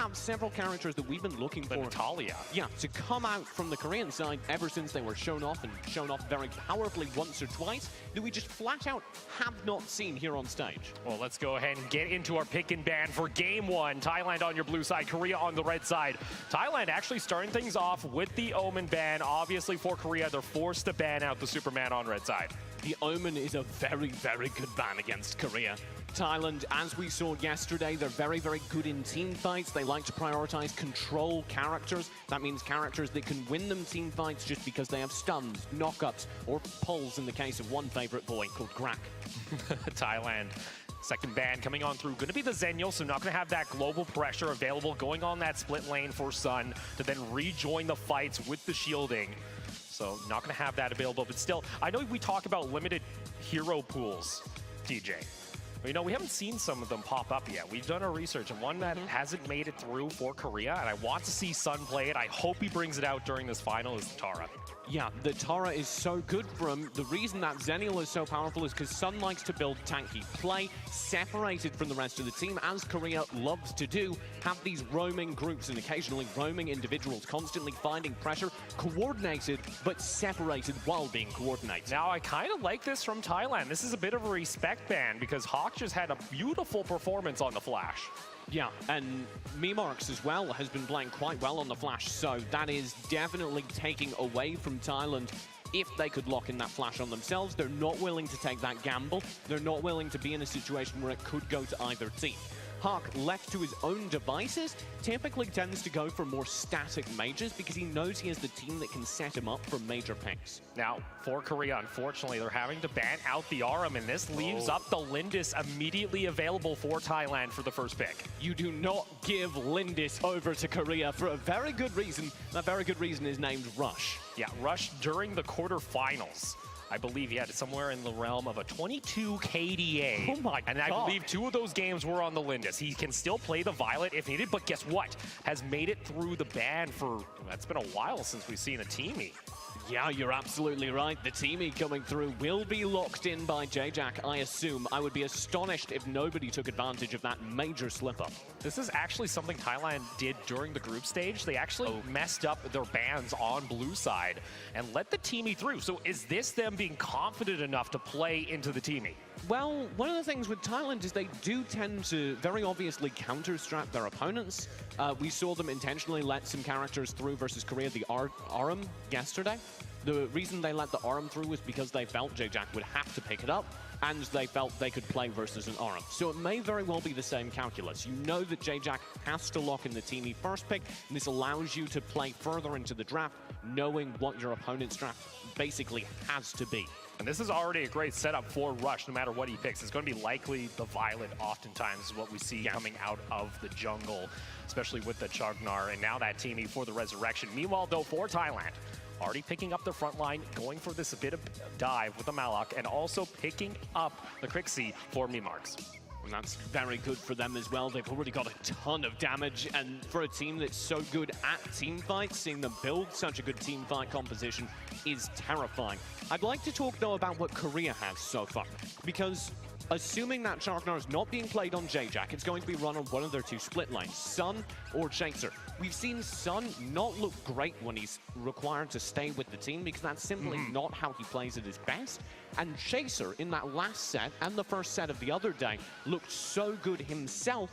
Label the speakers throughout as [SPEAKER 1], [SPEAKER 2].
[SPEAKER 1] have several characters that we've been looking for.
[SPEAKER 2] Natalia.
[SPEAKER 1] Yeah, to come out from the Korean side ever since they were shown off, and shown off very powerfully once or twice, that we just flat out have not seen here on stage.
[SPEAKER 2] Well, let's go ahead and get into our pick and ban for game one. Thailand on your blue side, Korea on the red side. Thailand actually starting things off with the Omen ban. Obviously for Korea, they're forced to ban out the Superman on red side.
[SPEAKER 1] The Omen is a very, very good ban against Korea. Thailand, as we saw yesterday, they're very, very good in team fights. They like to prioritize control characters. That means characters that can win them team fights just because they have stuns, knockups, or pulls in the case of one favorite boy called Grak.
[SPEAKER 2] Thailand. Second ban coming on through. Going to be the Zenial, so not going to have that global pressure available. Going on that split lane for Sun to then rejoin the fights with the shielding. So not going to have that available, but still, I know we talk about limited hero pools, TJ. But, you know, we haven't seen some of them pop up yet. We've done our research, and one that hasn't made it through for Korea, and I want to see Sun play it. I hope he brings it out during this final, is the Tara.
[SPEAKER 1] Yeah, the Tara is so good for him. The reason that Zenial is so powerful is because Sun likes to build tanky play, separated from the rest of the team, as Korea loves to do, have these roaming groups and occasionally roaming individuals, constantly finding pressure, coordinated, but separated while being coordinated.
[SPEAKER 2] Now, I kind of like this from Thailand. This is a bit of a respect ban, because Hawk just had a beautiful performance on the Flash.
[SPEAKER 1] Yeah, and MeMarkz as well has been playing quite well on the Flash, so that is definitely taking away from Thailand. If they could lock in that Flash on themselves, they're not willing to take that gamble. They're not willing to be in a situation where it could go to either team. Hawk, left to his own devices, typically tends to go for more static mages because he knows he has the team that can set him up for major picks.
[SPEAKER 2] Now, for Korea, unfortunately, they're having to ban out the Aram, and this leaves up the Lindis immediately available for Thailand for the first pick.
[SPEAKER 1] You do not give Lindis over to Korea for a very good reason. That very good reason is named Rush.
[SPEAKER 2] Yeah, Rush during the quarterfinals. I believe he had somewhere in the realm of a 22 KDA.
[SPEAKER 1] Oh my God.
[SPEAKER 2] And I believe 2 of those games were on the Lindis. He can still play the Violet if needed, but guess what? Has made it through the ban for, it's been a while since we've seen a teamie.
[SPEAKER 1] Yeah, you're absolutely right. The teamie coming through will be locked in by J-Jack, I assume. I would be astonished if nobody took advantage of that major slip-up.
[SPEAKER 2] This is actually something Thailand did during the group stage. They actually messed up their bans on blue side and let the teamie through. So is this them being confident enough to play into the teamie?
[SPEAKER 1] Well, one of the things with Thailand is they do tend to very obviously counter-strap their opponents. We saw them intentionally let some characters through versus Korea, the Aram yesterday. The reason they let the Aram through was because they felt J-Jack would have to pick it up, and they felt they could play versus an Aram. So it may very well be the same calculus. You know that J-Jack has to lock in the teamie first pick, and this allows you to play further into the draft, knowing what your opponent's draft basically has to be.
[SPEAKER 2] And this is already a great setup for Rush, no matter what he picks. It's going to be likely the Violet oftentimes is what we see coming out of the jungle, especially with the Chagnar, and now that teamie for the Resurrection. Meanwhile, though, for Thailand, already picking up the front line, going for this a bit of dive with the Malak, and also picking up the Crixie for MeMarkz.
[SPEAKER 1] And that's very good for them as well. They've already got a ton of damage, and for a team that's so good at team fights, seeing them build such a good team fight composition is terrifying. I'd like to talk, though, about what Korea has so far, because assuming that Chagnar is not being played on J-Jack, it's going to be run on one of their 2 split lanes, Sun or Chaser. We've seen Sun not look great when he's required to stay with the team because that's simply not how he plays at his best. And Chaser, in that last set and the first set of the other day, looked so good himself,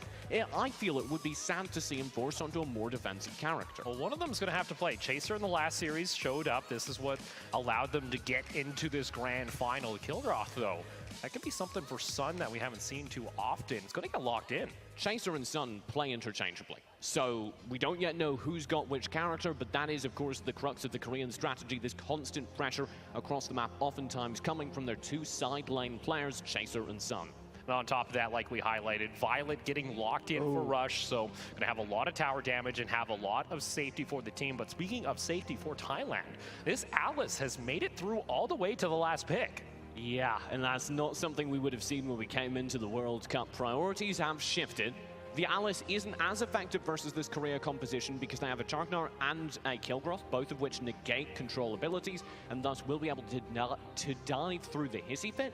[SPEAKER 1] I feel it would be sad to see him forced onto a more defensive character.
[SPEAKER 2] Well, one of them is going to have to play. Chaser in the last series showed up. This is what allowed them to get into this grand final. Kilgroth, though, that could be something for Sun that we haven't seen too often. It's going to get locked in.
[SPEAKER 1] Chaser and Sun play interchangeably. So we don't yet know who's got which character, but that is, of course, the crux of the Korean strategy, this constant pressure across the map, oftentimes coming from their 2 side lane players, Chaser and Sun.
[SPEAKER 2] And on top of that, like we highlighted, Violet getting locked in for Rush, so going to have a lot of tower damage and have a lot of safety for the team. But speaking of safety for Thailand, this Alice has made it through all the way to the last pick.
[SPEAKER 1] Yeah, and that's not something we would have seen when we came into the World Cup. Priorities have shifted. The Alice isn't as effective versus this Korea composition because they have a Chagnar and a Kilgroth, both of which negate control abilities, and thus will be able to dive through the Hissy Fit.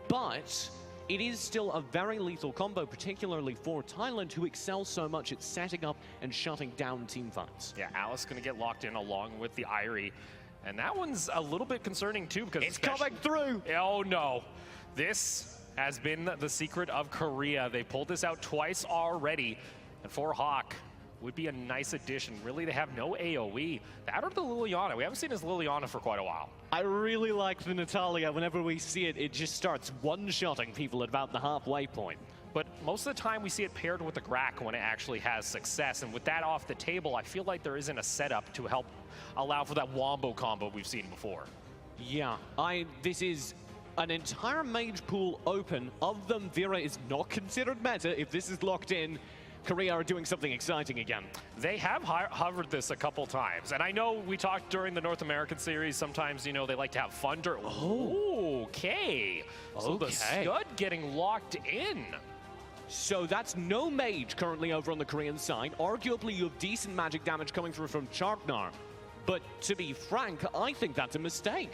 [SPEAKER 1] But it is still a very lethal combo, particularly for Thailand, who excel so much at setting up and shutting down team fights.
[SPEAKER 2] Yeah, Alice going to get locked in along with the Irie. And that one's a little bit concerning too, because
[SPEAKER 1] it's coming through.
[SPEAKER 2] Oh no, this has been the secret of Korea. They pulled this out twice already, and for Hawk, would be a nice addition. Really, they have no AOE. That or the Liliana. We haven't seen his Liliana for quite a while.
[SPEAKER 1] I really like the Natalia. Whenever we see it, it just starts one-shotting people at about the halfway point.
[SPEAKER 2] But most of the time we see it paired with the Grak when it actually has success. And with that off the table, I feel like there isn't a setup to help allow for that Wombo combo we've seen before.
[SPEAKER 1] Yeah, this is an entire mage pool open. Of them, Vera is not considered meta. If this is locked in, Korea are doing something exciting again.
[SPEAKER 2] They have hovered this a couple times. And I know we talked during the North American series, sometimes, you know, they like to have fun. Okay. So the Scud getting locked in.
[SPEAKER 1] So that's no mage currently over on the Korean side. Arguably, you have decent magic damage coming through from Charknar. But to be frank, I think that's a mistake.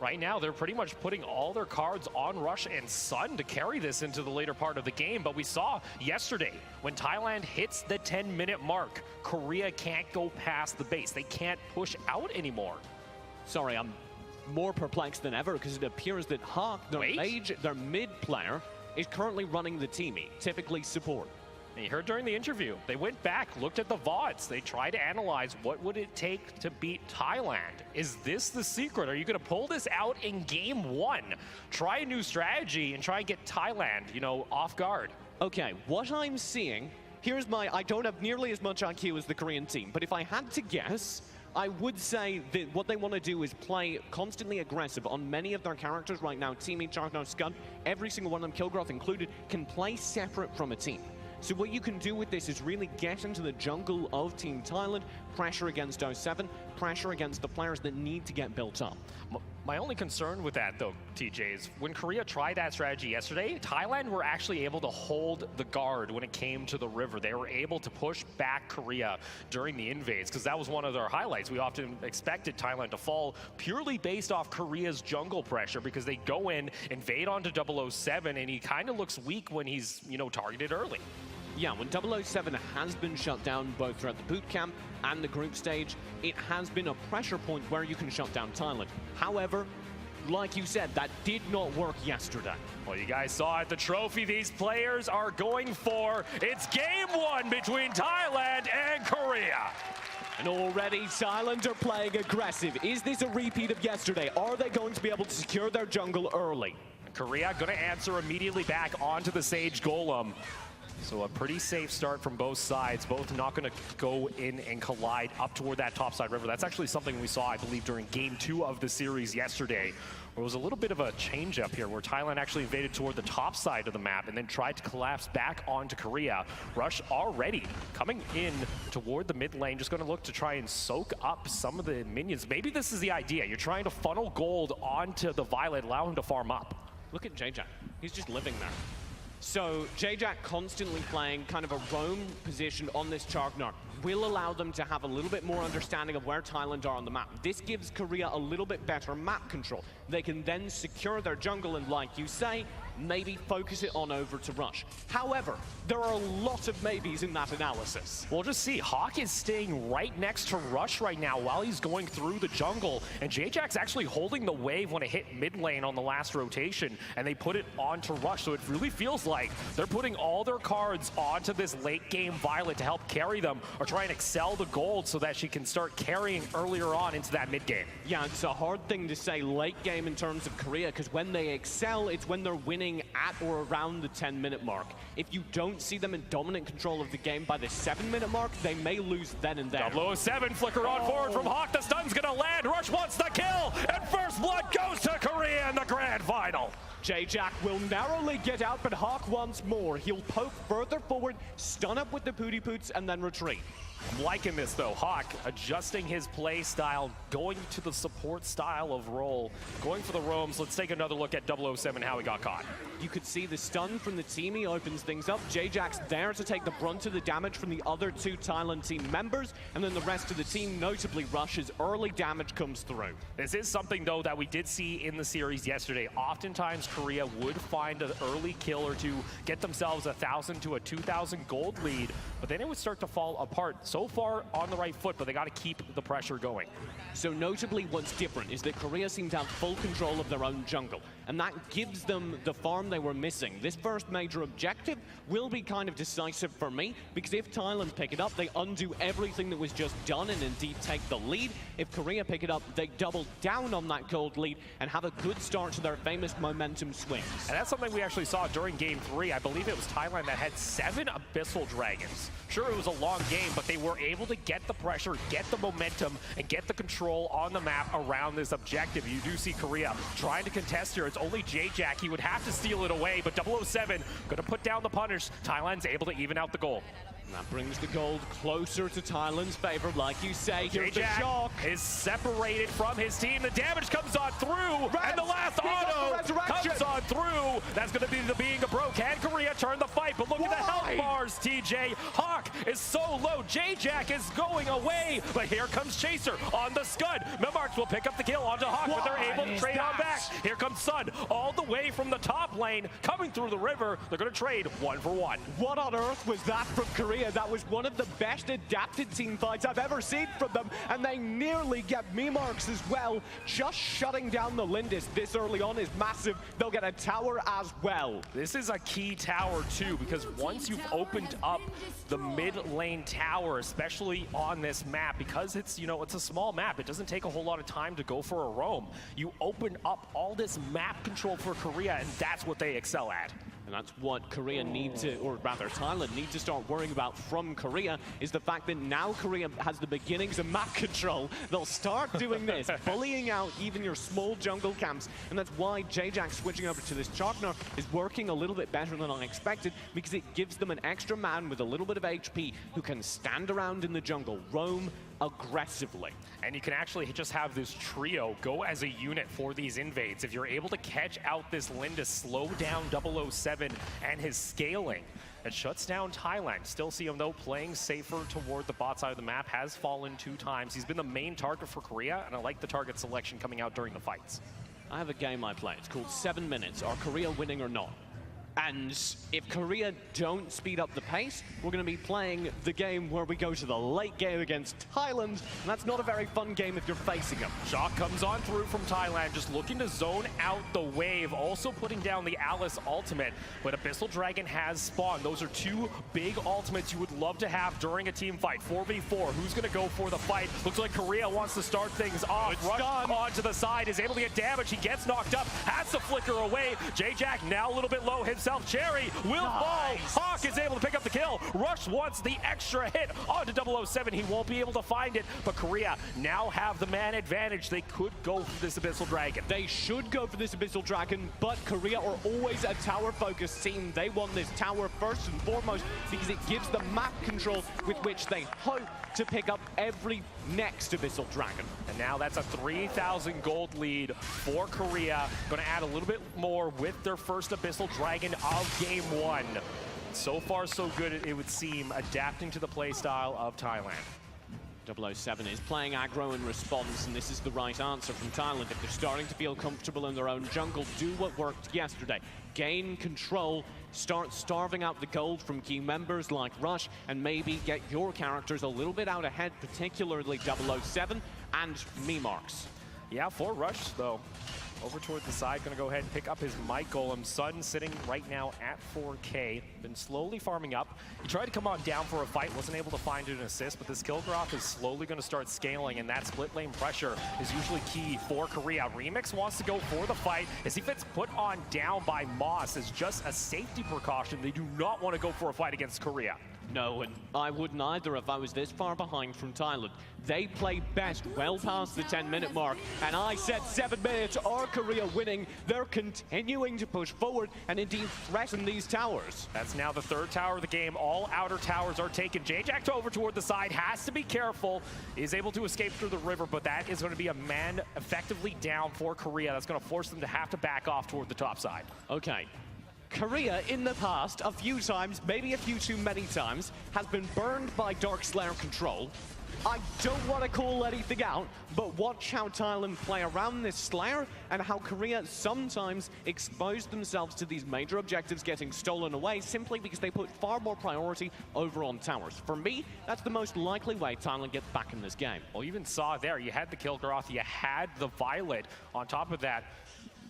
[SPEAKER 2] Right now, they're pretty much putting all their cards on Rush and Sun to carry this into the later part of the game. But we saw yesterday, when Thailand hits the 10-minute mark, Korea can't go past the base. They can't push out anymore.
[SPEAKER 1] Sorry, I'm more perplexed than ever, because it appears that Hawk, their mage, their mid player, is currently running the teamie, typically support.
[SPEAKER 2] And you heard during the interview, they went back, looked at the VODs. They tried to analyze what would it take to beat Thailand. Is this the secret? Are you going to pull this out in game one? Try a new strategy and try and get Thailand, you know, off guard.
[SPEAKER 1] Okay, what I'm seeing, here's I don't have nearly as much IQ as the Korean team, but if I had to guess, I would say that what they want to do is play constantly aggressive on many of their characters right now. Teamie, Charknar, Scud, every single one of them, Kilgroth included, can play separate from a team. So what you can do with this is really get into the jungle of Team Thailand, pressure against 07, pressure against the players that need to get built up.
[SPEAKER 2] My only concern with that, though, TJ, is when Korea tried that strategy yesterday, Thailand were actually able to hold the guard when it came to the river. They were able to push back Korea during the invades, because that was one of their highlights. We often expected Thailand to fall purely based off Korea's jungle pressure, because they go in, invade onto 007, and he kind of looks weak when he's, you know, targeted early.
[SPEAKER 1] Yeah, when 007 has been shut down both throughout the boot camp and the group stage, it has been a pressure point where you can shut down Thailand. However, like you said, that did not work yesterday.
[SPEAKER 2] Well, you guys saw it, the trophy these players are going for. It's game one between Thailand and Korea.
[SPEAKER 1] And already Thailand are playing aggressive. Is this a repeat of yesterday? Are they going to be able to secure their jungle early?
[SPEAKER 2] Korea gonna answer immediately back onto the Sage Golem. So a pretty safe start from both sides. Both not going to go in and collide up toward that topside river. That's actually something we saw, I believe, during game 2 of the series yesterday. Where it was a little bit of a change up here, where Thailand actually invaded toward the top side of the map and then tried to collapse back onto Korea. Rush already coming in toward the mid lane, just going to look to try and soak up some of the minions. Maybe this is the idea. You're trying to funnel gold onto the Violet, allow him to farm up.
[SPEAKER 1] Look at JJ. He's just living there. So JJ constantly playing kind of a roam position on this Charknar will allow them to have a little bit more understanding of where Thailand are on the map. This gives Korea a little bit better map control. They can then secure their jungle and, like you say, maybe focus it on over to Rush. However, there are a lot of maybes in that analysis.
[SPEAKER 2] We'll just see. Hawk is staying right next to Rush right now while he's going through the jungle, and J-Jack's actually holding the wave when it hit mid lane on the last rotation, and they put it onto Rush, so it really feels like they're putting all their cards onto this late game Violet to help carry them, or try and excel the gold so that she can start carrying earlier on into that mid game.
[SPEAKER 1] Yeah, it's a hard thing to say late game in terms of Korea, because when they excel, it's when they're winning at or around the 10-minute mark. If you don't see them in dominant control of the game by the 7-minute mark, they may lose then and there.
[SPEAKER 2] 007 flicker on forward from Hawk. The stun's gonna land. Rush wants the kill, and first blood goes to Korea in the grand final.
[SPEAKER 1] J-Jack will narrowly get out, but Hawk wants more. He'll poke further forward, stun up with the Pooty Poots, and then retreat.
[SPEAKER 2] I'm liking this though. Hawk adjusting his play style, going to the support style of role, going for the roams. Let's take another look at 007, how he got caught.
[SPEAKER 1] You could see the stun from the teamie opens things up. J-Jack's there to take the brunt of the damage from the other 2 Thailand team members, and then the rest of the team, notably Rush's early damage comes through.
[SPEAKER 2] This is something though that we did see in the series yesterday. Oftentimes Korea would find an early kill or two, get themselves 1,000 to a 2,000 gold lead, but then it would start to fall apart. So far on the right foot, but they got to keep the pressure going.
[SPEAKER 1] So notably what's different is that Korea seem to have full control of their own jungle, and that gives them the farm they were missing. This first major objective will be kind of decisive for me, because if Thailand pick it up, they undo everything that was just done and indeed take the lead. If Korea pick it up, they double down on that gold lead and have a good start to their famous momentum swings.
[SPEAKER 2] And that's something we actually saw during Game 3. I believe it was Thailand that had 7 Abyssal Dragons. Sure, it was a long game, but they were able to get the pressure, get the momentum, and get the control on the map around this objective. You do see Korea trying to contest here. It's only J-Jack. He would have to steal it away, but 007 going to put down the punish. Thailand's able to even out the goal.
[SPEAKER 1] And that brings the gold closer to Thailand's favor, like you say. Here's the shock.
[SPEAKER 2] Is separated from his team. The damage comes on through, and the last auto comes on through. That's going to be the being a bro. Can Korea turn the fight? But look at the health bars, TJ. Hawk is so low. J-Jack is going away, but here comes Chaser on the Scud. MeMarkz will pick up the kill onto Hawk, but they're able to trade on back. Here comes Sun, all the way from the top lane, coming through the river. They're going to trade 1 for 1.
[SPEAKER 1] What on earth was that from Korea? That was one of the best adapted team fights I've ever seen from them, and they nearly get MeMarkz as well. Just shutting down the Lindis this early on is massive. They'll get a tower as well.
[SPEAKER 2] This is a key tower too, because once you've opened up the mid lane tower, especially on this map, because it's, you know, it's a small map, it doesn't take a whole lot of time to go for a roam. You open up all this map control for Korea, and that's what they excel at.
[SPEAKER 1] And that's what Korea need to, or rather Thailand need to start worrying about from Korea, is the fact that now Korea has the beginnings of map control. They'll start doing this, bullying out even your small jungle camps. And that's why J-Jack switching over to this Chalk nerf is working a little bit better than I expected, because it gives them an extra man with a little bit of HP who can stand around in the jungle, roam aggressively.
[SPEAKER 2] And you can actually just have this trio go as a unit for these invades. If you're able to catch out this Linda, slow down 007 and his scaling, it shuts down Thailand. Still see him though playing safer toward the bot side of the map, has fallen 2 times. He's been the main target for Korea, and I like the target selection coming out during the fights.
[SPEAKER 1] I have a game I play. It's called 7 Minutes. Are Korea winning or not? And if Korea don't speed up the pace, we're going to be playing the game where we go to the late game against Thailand, and that's not a very fun game if you're facing them.
[SPEAKER 2] Shock comes on through from Thailand, just looking to zone out the wave, also putting down the Alice ultimate, but Abyssal Dragon has spawned. Those are 2 big ultimates you would love to have during a team fight. 4v4, who's going to go for the fight? Looks like Korea wants to start things off. Rush onto the side, is able to get damage, he gets knocked up, has to flicker away. J-Jack now a little bit low himself. Cherry will fall. Hawk is able to pick up the kill. Rush wants the extra hit onto 007. He won't be able to find it, but Korea now have the man advantage. They could go for this Abyssal Dragon.
[SPEAKER 1] They should go for this Abyssal Dragon, but Korea are always a tower-focused team. They want this tower first and foremost because it gives them map control with which they hope to pick up every next Abyssal Dragon.
[SPEAKER 2] And now that's a 3,000 gold lead for Korea. Going to add a little bit more with their first Abyssal Dragon of Game 1. So far, so good, it would seem, adapting to the playstyle of Thailand.
[SPEAKER 1] 007 is playing aggro in response, and this is the right answer from Thailand. If they're starting to feel comfortable in their own jungle, do what worked yesterday. Gain control, start starving out the gold from key members like Rush, and maybe get your characters a little bit out ahead, particularly 007 and MeMarkz.
[SPEAKER 2] Yeah, for Rush, though. Over toward the side, going to go ahead and pick up his Might Golem. Sun sitting right now at 4K. Been slowly farming up. He tried to come on down for a fight, wasn't able to find an assist, but this kill graph is slowly going to start scaling, and that split lane pressure is usually key for Korea. Remix wants to go for the fight as he gets put on down by Moss as just a safety precaution. They do not want to go for a fight against Korea.
[SPEAKER 1] No, and I wouldn't either if I was this far behind from Thailand. They played best well past the 10-minute mark, and I said 7 minutes, are Korea winning? They're continuing to push forward and indeed threaten these towers.
[SPEAKER 2] That's now the 3rd tower of the game. All outer towers are taken. J-Jack over toward the side, has to be careful. Is able to escape through the river, but that is going to be a man effectively down for Korea. That's going to force them to have to back off toward the top side.
[SPEAKER 1] Okay. Korea, in the past, a few times, maybe a few too many times, has been burned by Dark Slayer control. I don't want to call anything out, but watch how Thailand play around this Slayer and how Korea sometimes expose themselves to these major objectives getting stolen away simply because they put far more priority over on towers. For me, that's the most likely way Thailand gets back in this game.
[SPEAKER 2] Well, you even saw there, you had the Kilgoroth, you had the Violet. On top of that,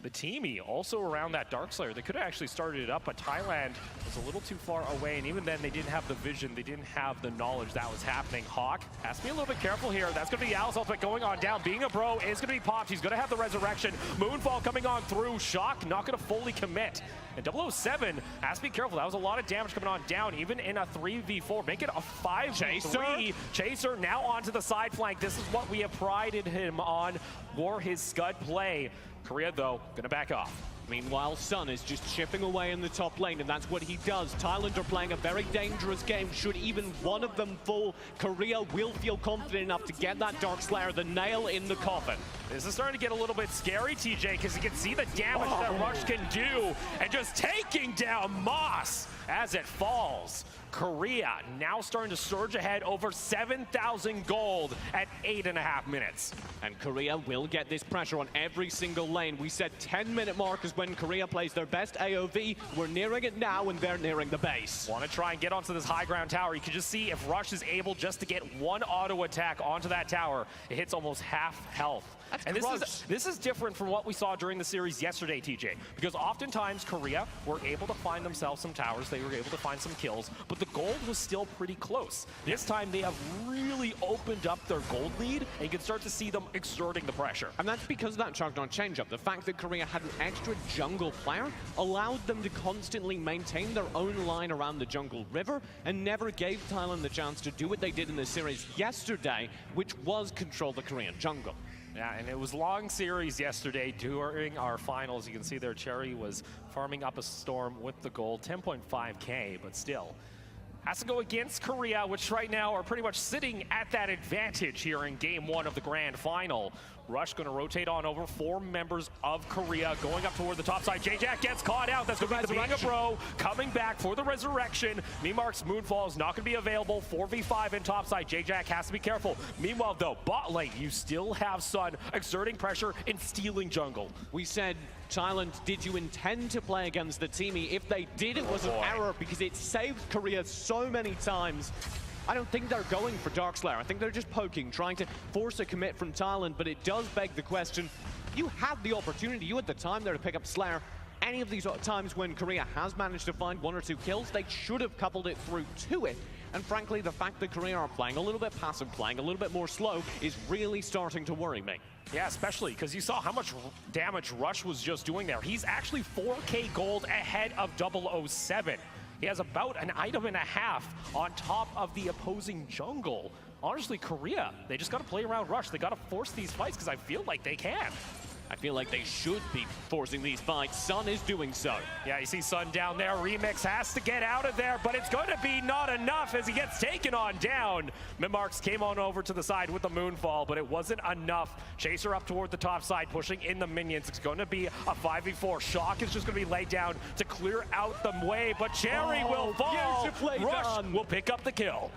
[SPEAKER 2] the teamie also around that Dark Slayer. They could have actually started it up, but Thailand was a little too far away, and even then they didn't have the vision, they didn't have the knowledge that was happening. Hawk has to be a little bit careful here. That's going to be Al's ultimate going on down. Being a bro is going to be popped. He's going to have the resurrection. Moonfall coming on through. Shock not going to fully commit. And 007 has to be careful. That was a lot of damage coming on down, even in a 3v4. Make it a 5v3. Chaser now onto the side flank. This is what we have prided him on for his Scud play. Korea, though, gonna back off.
[SPEAKER 1] Meanwhile, Sun is just chipping away in the top lane, and that's what he does. Thailand are playing a very dangerous game. Should even one of them fall, Korea will feel confident enough to get that Dark Slayer, the nail in the coffin.
[SPEAKER 2] This is starting to get a little bit scary, TJ, because you can see the damage that Rush can do, and just taking down Moss as it falls. Korea now starting to surge ahead over 7,000 gold at 8.5 minutes.
[SPEAKER 1] And Korea will get this pressure on every single lane. We said 10-minute mark is when Korea plays their best AOV. We're nearing it now, and they're nearing the base.
[SPEAKER 2] Want to try and get onto this high ground tower. You can just see if Rush is able just to get one auto attack onto that tower, it hits almost half health. And this is different from what we saw during the series yesterday, TJ, because oftentimes Korea were able to find themselves some towers, they were able to find some kills, but the gold was still pretty close. This time they have really opened up their gold lead, and you can start to see them exerting the pressure.
[SPEAKER 1] And that's because of that Chugnon change-up. The fact that Korea had an extra jungle player allowed them to constantly maintain their own line around the jungle river and never gave Thailand the chance to do what they did in the series yesterday, which was control the Korean jungle.
[SPEAKER 2] Yeah, and it was long series yesterday during our finals. You can see there Cherry was farming up a storm with the gold, 10.5K, but still. Has to go against Korea, which right now are pretty much sitting at that advantage here in game one of the grand final. Rush going to rotate on over 4 members of Korea, going up toward the top side. J-Jack gets caught out. That's going to be the Being a Bro coming back for the resurrection. MeMarkz Moonfall is not going to be available. 4v5 in top side. J-Jack has to be careful. Meanwhile, though, bot lane, you still have Sun exerting pressure and stealing jungle.
[SPEAKER 1] We said, Thailand, did you intend to play against the teamie? If they did, it was an error because it saved Korea so many times. I don't think they're going for Dark Slayer. I think they're just poking, trying to force a commit from Thailand, but it does beg the question. You had the opportunity, you had the time there to pick up Slayer. Any of these times when Korea has managed to find 1 or 2 kills, they should have coupled it through to it. And frankly, the fact that Korea are playing a little bit passive, playing a little bit more slow, is really starting to worry me.
[SPEAKER 2] Yeah, especially because you saw how much damage Rush was just doing there. He's actually 4K gold ahead of 007. He has about an item and a half on top of the opposing jungle. Honestly, Korea, they just got to play around Rush. They got to force these fights because I feel like they can.
[SPEAKER 1] I feel like they should be forcing these fights. Sun is doing so.
[SPEAKER 2] Yeah, you see Sun down there. Remix has to get out of there, but it's going to be not enough as he gets taken on down. MeMarkz came on over to the side with the Moonfall, but it wasn't enough. Chaser up toward the top side, pushing in the minions. It's going to be a 5v4. Shock is just going to be laid down to clear out the way, but Cherry will fall. Rush will pick up the kill.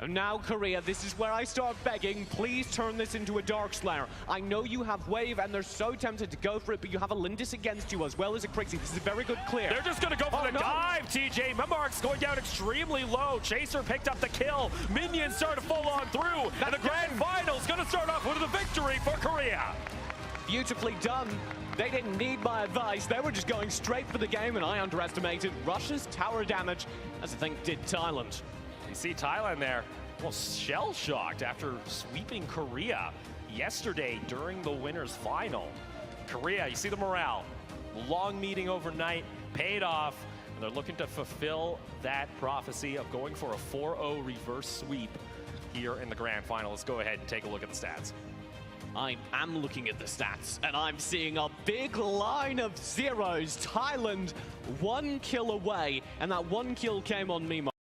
[SPEAKER 1] And now, Korea, this is where I start begging, please turn this into a Dark Slayer. I know you have Wave, and they're so tempted to go for it, but you have a Lindis against you as well as a Crixie. This is a very good clear.
[SPEAKER 2] They're just going to go for the dive, TJ. MeMarkz going down extremely low. Chaser picked up the kill. Minions start to full on through, and the grand final is going to start off with a victory for Korea.
[SPEAKER 1] Beautifully done. They didn't need my advice. They were just going straight for the game, and I underestimated Russia's tower damage, as I think did Thailand.
[SPEAKER 2] You see Thailand there, well, shell-shocked after sweeping Korea yesterday during the winners final. Korea, you see the morale. Long meeting overnight, paid off, and they're looking to fulfill that prophecy of going for a 4-0 reverse sweep here in the grand final. Let's go ahead and take a look at the stats.
[SPEAKER 1] I am looking at the stats, and I'm seeing a big line of zeros. Thailand 1 kill away, and that 1 kill came on MeMarkz.